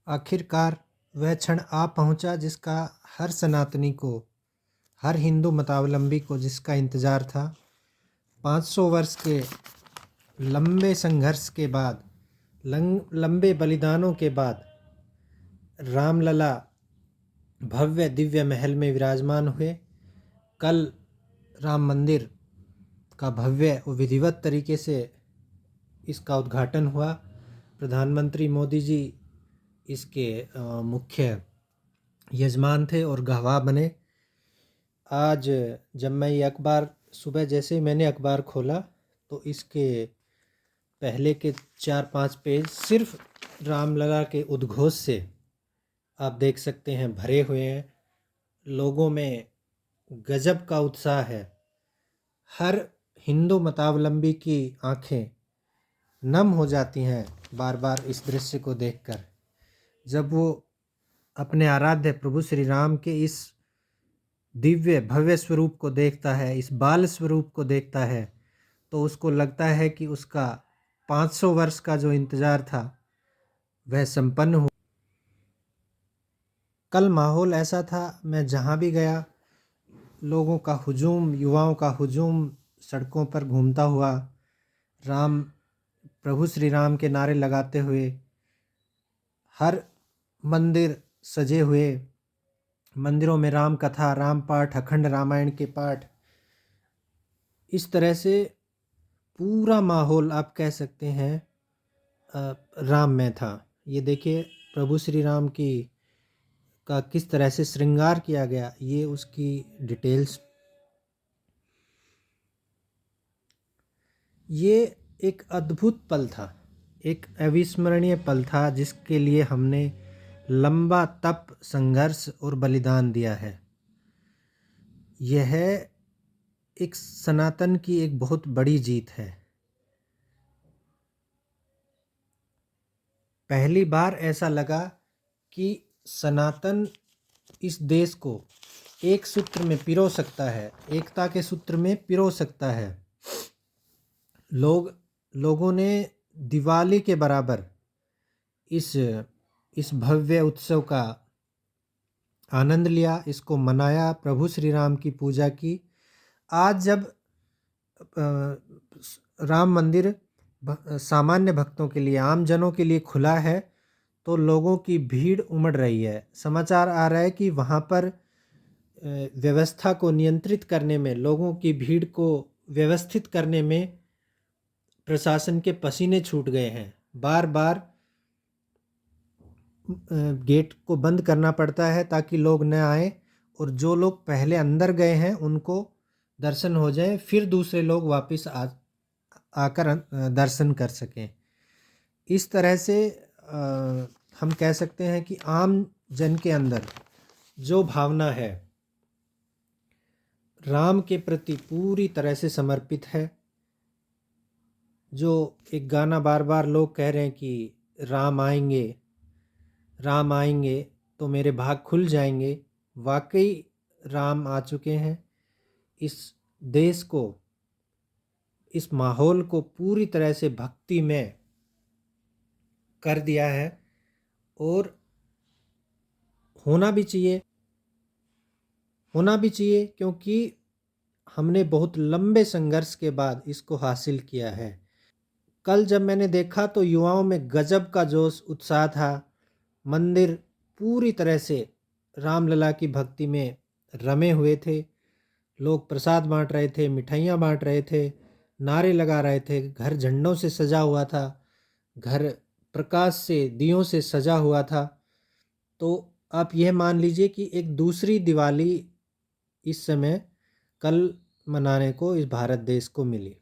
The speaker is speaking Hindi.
आखिरकार वह क्षण आ पहुंचा जिसका हर सनातनी को, हर हिंदू मतावलंबी को जिसका इंतज़ार था। 500 वर्ष के लंबे संघर्ष के बाद, लंबे बलिदानों के बाद रामलला भव्य दिव्य महल में विराजमान हुए। कल राम मंदिर का भव्य और विधिवत तरीके से इसका उद्घाटन हुआ। प्रधानमंत्री मोदी जी इसके मुख्य यजमान थे और गवाह बने। आज जब मैं ये अखबार, सुबह जैसे ही मैंने अखबार खोला तो इसके पहले के 4-5 पेज सिर्फ रामलला के उद्घोष से आप देख सकते हैं भरे हुए हैं। लोगों में गजब का उत्साह है। हर हिंदू मतावलंबी की आंखें नम हो जाती हैं बार बार इस दृश्य को देखकर। जब वो अपने आराध्य प्रभु श्री राम के इस दिव्य भव्य स्वरूप को देखता है, इस बाल स्वरूप को देखता है, तो उसको लगता है कि उसका 500 वर्ष का जो इंतज़ार था वह संपन्न हुआ। कल माहौल ऐसा था, मैं जहाँ भी गया लोगों का हुजूम, युवाओं का हुजूम सड़कों पर घूमता हुआ, राम प्रभु श्री राम के नारे लगाते हुए, हर मंदिर सजे हुए, मंदिरों में राम कथा, राम पाठ, अखंड रामायण के पाठ, इस तरह से पूरा माहौल आप कह सकते हैं राम में था। ये देखिए प्रभु श्री राम की का किस तरह से श्रृंगार किया गया, ये उसकी डिटेल्स। ये एक अद्भुत पल था, एक अविस्मरणीय पल था जिसके लिए हमने लंबा तप, संघर्ष और बलिदान दिया है। यह एक सनातन की एक बहुत बड़ी जीत है। पहली बार ऐसा लगा कि सनातन इस देश को एक सूत्र में पिरो सकता है, एकता के सूत्र में पिरो सकता है। लोगों ने दिवाली के बराबर इस भव्य उत्सव का आनंद लिया, इसको मनाया, प्रभु श्री राम की पूजा की। आज जब राम मंदिर सामान्य भक्तों के लिए, आम जनों के लिए खुला है तो लोगों की भीड़ उमड़ रही है। समाचार आ रहा है कि वहाँ पर व्यवस्था को नियंत्रित करने में, लोगों की भीड़ को व्यवस्थित करने में प्रशासन के पसीने छूट गए हैं। बार बार गेट को बंद करना पड़ता है ताकि लोग न आए, और जो लोग पहले अंदर गए हैं उनको दर्शन हो जाए, फिर दूसरे लोग वापस आकर दर्शन कर सकें। इस तरह से हम कह सकते हैं कि आम जन के अंदर जो भावना है राम के प्रति पूरी तरह से समर्पित है। जो एक गाना बार बार लोग कह रहे हैं कि राम आएंगे, राम आएंगे तो मेरे भाग खुल जाएंगे, वाकई राम आ चुके हैं। इस देश को, इस माहौल को पूरी तरह से भक्ति में कर दिया है, और होना भी चाहिए क्योंकि हमने बहुत लंबे संघर्ष के बाद इसको हासिल किया है। कल जब मैंने देखा तो युवाओं में गजब का जोश, उत्साह था। मंदिर पूरी तरह से रामलला की भक्ति में रमे हुए थे। लोग प्रसाद बांट रहे थे, मिठाइयाँ बांट रहे थे, नारे लगा रहे थे। घर झंडों से सजा हुआ था, घर प्रकाश से, दियों से सजा हुआ था। तो आप यह मान लीजिए कि एक दूसरी दिवाली इस समय कल मनाने को इस भारत देश को मिली।